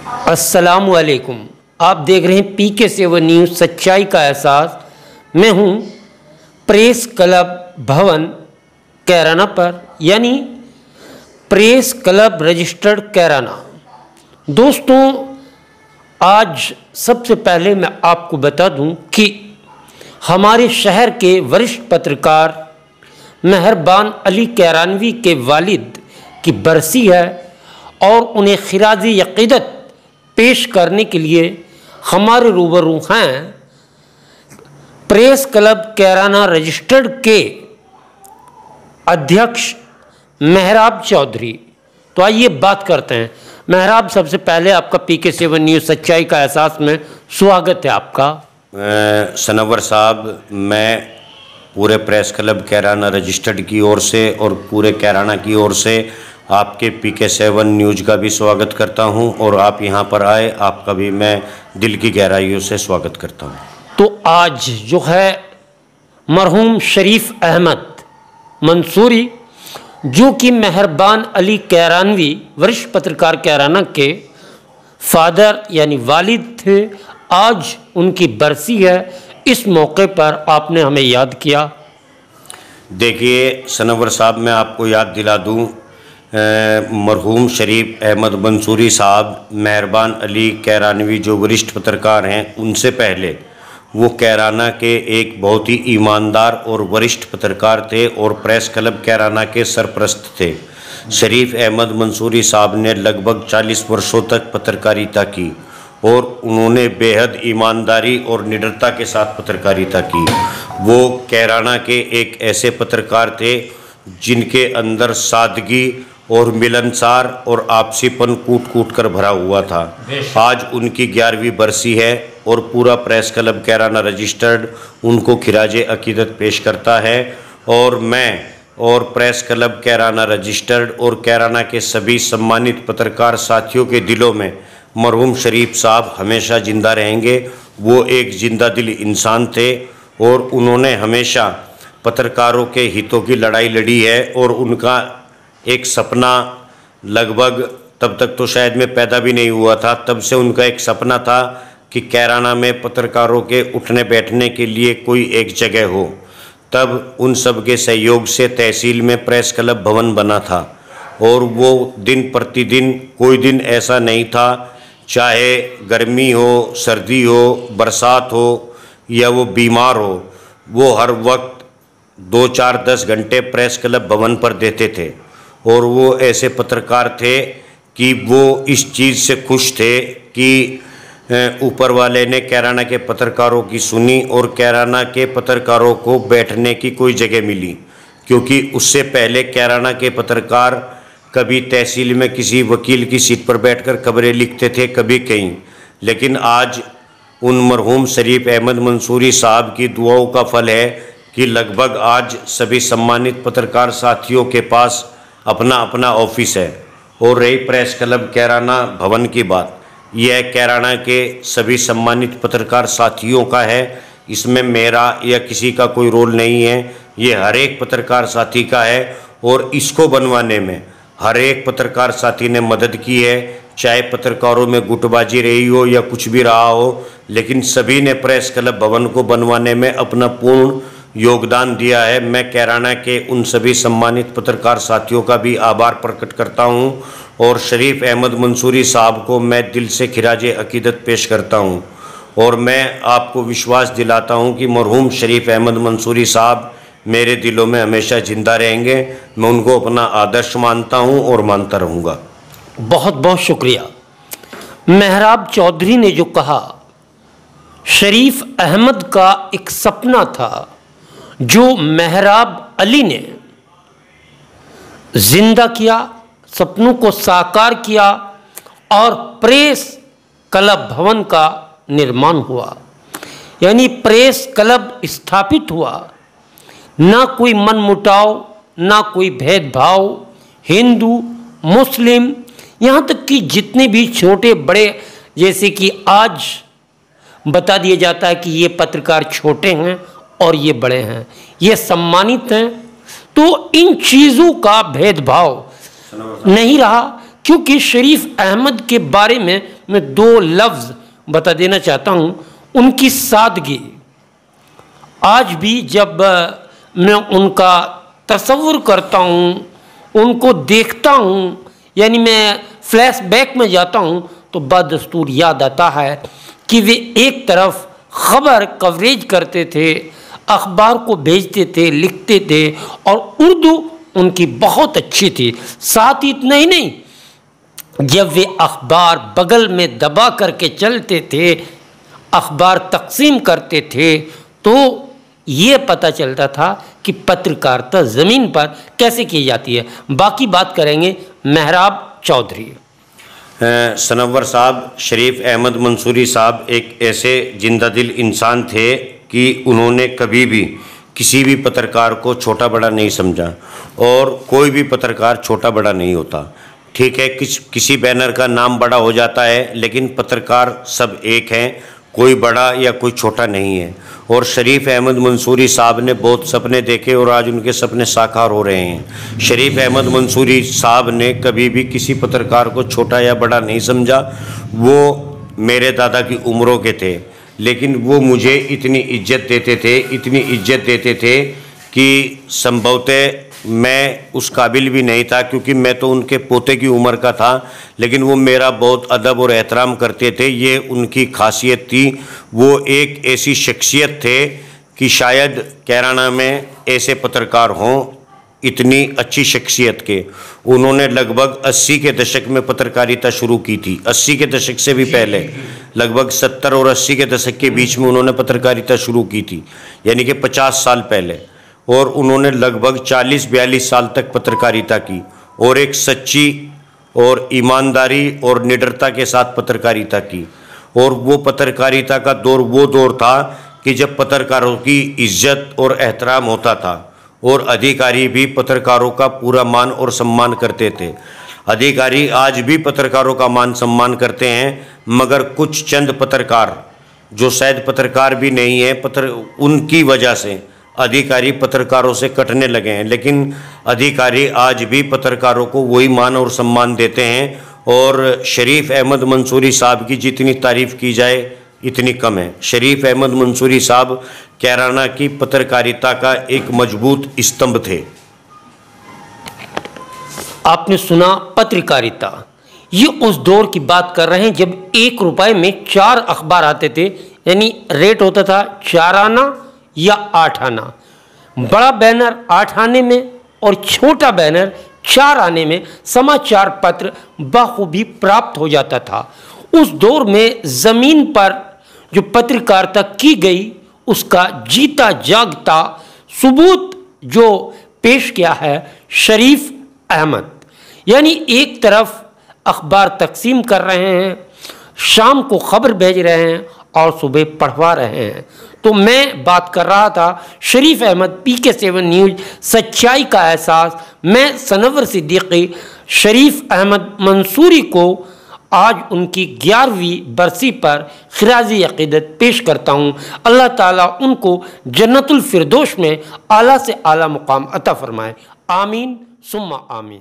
अस्सलामुअलैकुम। आप देख रहे हैं PK7 न्यूज़, सच्चाई का एहसास। मैं हूं प्रेस क्लब भवन कैराना पर, यानी प्रेस क्लब रजिस्टर्ड कैराना। दोस्तों, आज सबसे पहले मैं आपको बता दूं कि हमारे शहर के वरिष्ठ पत्रकार मेहरबान अली कैरानवी के वालिद की बरसी है और उन्हें खिराजी अक़ीदत पेश करने के लिए हमारे रूबरू हैं प्रेस क्लब कैराना रजिस्टर्ड के अध्यक्ष मेहराब चौधरी। तो आइए बात करते हैं। मेहराब, सबसे पहले आपका PK7 न्यूज़ सच्चाई का एहसास में स्वागत है आपका। सनवर साहब, मैं पूरे प्रेस क्लब कैराना रजिस्टर्ड की ओर से और पूरे कैराना की ओर से आपके PK7 न्यूज़ का भी स्वागत करता हूं और आप यहां पर आए, आपका भी मैं दिल की गहराइयों से स्वागत करता हूं। तो आज जो है मरहूम शरीफ अहमद मंसूरी, जो कि मेहरबान अली कैरानवी वरिष्ठ पत्रकार कैराना के फादर यानी वालिद थे, आज उनकी बरसी है। इस मौके पर आपने हमें याद किया। देखिए सनवर साहब, मैं आपको याद दिला दूं, मरहूम शरीफ अहमद मंसूरी साहब मेहरबान अली कैरानवी जो वरिष्ठ पत्रकार हैं, उनसे पहले वो कैराना के एक बहुत ही ईमानदार और वरिष्ठ पत्रकार थे और प्रेस क्लब कैराना के सरपरस्त थे। शरीफ अहमद मंसूरी साहब ने लगभग 40 वर्षों तक पत्रकारिता की और उन्होंने बेहद ईमानदारी और निडरता के साथ पत्रकारिता की। वो कैराना के एक ऐसे पत्रकार थे जिनके अंदर सादगी और मिलनसार और आपसीपन कूट कूट कर भरा हुआ था। आज उनकी 11वीं बरसी है और पूरा प्रेस क्लब कैराना रजिस्टर्ड उनको खिराजे अकीदत पेश करता है। और मैं और प्रेस क्लब कैराना रजिस्टर्ड और कैराना के सभी सम्मानित पत्रकार साथियों के दिलों में मरहूम शरीफ साहब हमेशा जिंदा रहेंगे। वो एक जिंदा दिल इंसान थे और उन्होंने हमेशा पत्रकारों के हितों की लड़ाई लड़ी है और उनका एक सपना, लगभग तब तक तो शायद मैं पैदा भी नहीं हुआ था, तब से उनका एक सपना था कि कैराना में पत्रकारों के उठने बैठने के लिए कोई एक जगह हो। तब उन सब के सहयोग से तहसील में प्रेस क्लब भवन बना था और वो दिन प्रतिदिन कोई दिन ऐसा नहीं था, चाहे गर्मी हो, सर्दी हो, बरसात हो या वो बीमार हो, वो हर वक्त 2, 4, 10 घंटे प्रेस क्लब भवन पर देते थे। और वो ऐसे पत्रकार थे कि वो इस चीज़ से खुश थे कि ऊपर वाले ने कैराना के पत्रकारों की सुनी और कैराना के पत्रकारों को बैठने की कोई जगह मिली, क्योंकि उससे पहले कैराना के पत्रकार कभी तहसील में किसी वकील की सीट पर बैठकर खबरें लिखते थे, कभी कहीं। लेकिन आज उन मरहूम शरीफ अहमद मंसूरी साहब की दुआओं का फल है कि लगभग आज सभी सम्मानित पत्रकार साथियों के पास अपना अपना ऑफिस है। और रही प्रेस क्लब कैराना भवन की बात, यह कैराना के सभी सम्मानित पत्रकार साथियों का है। इसमें मेरा या किसी का कोई रोल नहीं है, ये हर एक पत्रकार साथी का है और इसको बनवाने में हर एक पत्रकार साथी ने मदद की है, चाहे पत्रकारों में गुटबाजी रही हो या कुछ भी रहा हो, लेकिन सभी ने प्रेस क्लब भवन को बनवाने में अपना पूर्ण योगदान दिया है। मैं कैराना के उन सभी सम्मानित पत्रकार साथियों का भी आभार प्रकट करता हूं और शरीफ अहमद मंसूरी साहब को मैं दिल से खिराजे अकीदत पेश करता हूं। और मैं आपको विश्वास दिलाता हूं कि मरहूम शरीफ अहमद मंसूरी साहब मेरे दिलों में हमेशा जिंदा रहेंगे। मैं उनको अपना आदर्श मानता हूं और मानता रहूँगा। बहुत बहुत शुक्रिया। मेहराब चौधरी ने जो कहा, शरीफ अहमद का एक सपना था जो मेहराब अली ने जिंदा किया, सपनों को साकार किया और प्रेस क्लब भवन का निर्माण हुआ, यानी प्रेस क्लब स्थापित हुआ। ना कोई मनमुटाव, ना कोई भेदभाव, हिंदू मुस्लिम, यहाँ तक कि जितने भी छोटे बड़े, जैसे कि आज बता दिया जाता है कि ये पत्रकार छोटे हैं और ये बड़े हैं, ये सम्मानित हैं, तो इन चीज़ों का भेदभाव नहीं रहा, क्योंकि शरीफ अहमद के बारे में मैं 2 लफ्ज़ बता देना चाहता हूँ। उनकी सादगी, आज भी जब मैं उनका तसव्वुर करता हूँ, उनको देखता हूँ, यानी मैं फ्लैशबैक में जाता हूँ, तो बदस्तूर याद आता है कि वे एक तरफ ख़बर कवरेज करते थे, अखबार को भेजते थे, लिखते थे, और उर्दू उनकी बहुत अच्छी थी। साथ ही इतना ही नहीं, जब वे अखबार बगल में दबा करके चलते थे, अखबार तकसीम करते थे, तो ये पता चलता था कि पत्रकारिता ज़मीन पर कैसे की जाती है। बाकी बात करेंगे मेहराब चौधरी। सनव्वर साहब, शरीफ अहमद मंसूरी साहब एक ऐसे जिंदा दिल इंसान थे कि उन्होंने कभी भी किसी भी पत्रकार को छोटा बड़ा नहीं समझा, और कोई भी पत्रकार छोटा बड़ा नहीं होता। ठीक है, किसी बैनर का नाम बड़ा हो जाता है, लेकिन पत्रकार सब एक हैं, कोई बड़ा या कोई छोटा नहीं है। और शरीफ अहमद मंसूरी साहब ने बहुत सपने देखे और आज उनके सपने साकार हो रहे हैं। शरीफ अहमद मंसूरी साहब ने कभी भी किसी पत्रकार को छोटा या बड़ा नहीं समझा। वो मेरे दादा की उम्रों के थे, लेकिन वो मुझे इतनी इज्जत देते थे कि संभवतः मैं उस काबिल भी नहीं था, क्योंकि मैं तो उनके पोते की उम्र का था, लेकिन वो मेरा बहुत अदब और एहतराम करते थे। ये उनकी खासियत थी। वो एक ऐसी शख्सियत थे कि शायद कैराना में ऐसे पत्रकार हों, इतनी अच्छी शख्सियत के। उन्होंने लगभग 80 के दशक में पत्रकारिता शुरू की थी। 80 के दशक से भी पहले, लगभग 70 और 80 के दशक के बीच में उन्होंने पत्रकारिता शुरू की थी, यानी कि 50 साल पहले। और उन्होंने लगभग 40-42 साल तक पत्रकारिता की, और एक सच्ची और ईमानदारी और निडरता के साथ पत्रकारिता की। और वो पत्रकारिता का दौर वो दौर था कि जब पत्रकारों की इज्जत और एहतराम होता था, और अधिकारी भी पत्रकारों का पूरा मान और सम्मान करते थे। अधिकारी आज भी पत्रकारों का मान सम्मान करते हैं, मगर कुछ चंद पत्रकार जो शायद पत्रकार भी नहीं है, उनकी वजह से अधिकारी पत्रकारों से कटने लगे हैं। लेकिन अधिकारी आज भी पत्रकारों को वही मान और सम्मान देते हैं, और शरीफ अहमद मंसूरी साहब की जितनी तारीफ़ की जाए इतनी कम है। शरीफ अहमद मंसूरी साहब कैराना की पत्रकारिता का एक मजबूत स्तंभ थे। आपने सुना पत्रकारिता। ये उस दौर की बात कर रहे हैं जब 1 रुपए में 4 अखबार आते थे, यानी रेट होता था 4 आना या 8 आना। बड़ा बैनर 8 आने में और छोटा बैनर 4 आने में समाचार पत्र बखूबी प्राप्त हो जाता था। उस दौर में ज़मीन पर जो पत्रकारिता की गई, उसका जीता जागता सबूत जो पेश किया है शरीफ अहमद। यानी एक तरफ अखबार तकसीम कर रहे हैं, शाम को खबर भेज रहे हैं और सुबह पढ़वा रहे हैं। तो मैं बात कर रहा था शरीफ अहमद, PK7 न्यूज़, सच्चाई का एहसास। मैं सनव्वर सिद्दीकी शरीफ अहमद मंसूरी को आज उनकी 11वीं बरसी पर खिराजी अक़ीदत पेश करता हूँ। अल्लाह ताला उनको जन्नतुल फिरदौस में आला से आला मुकाम अता फरमाए। आमीन सुम्मा आमीन।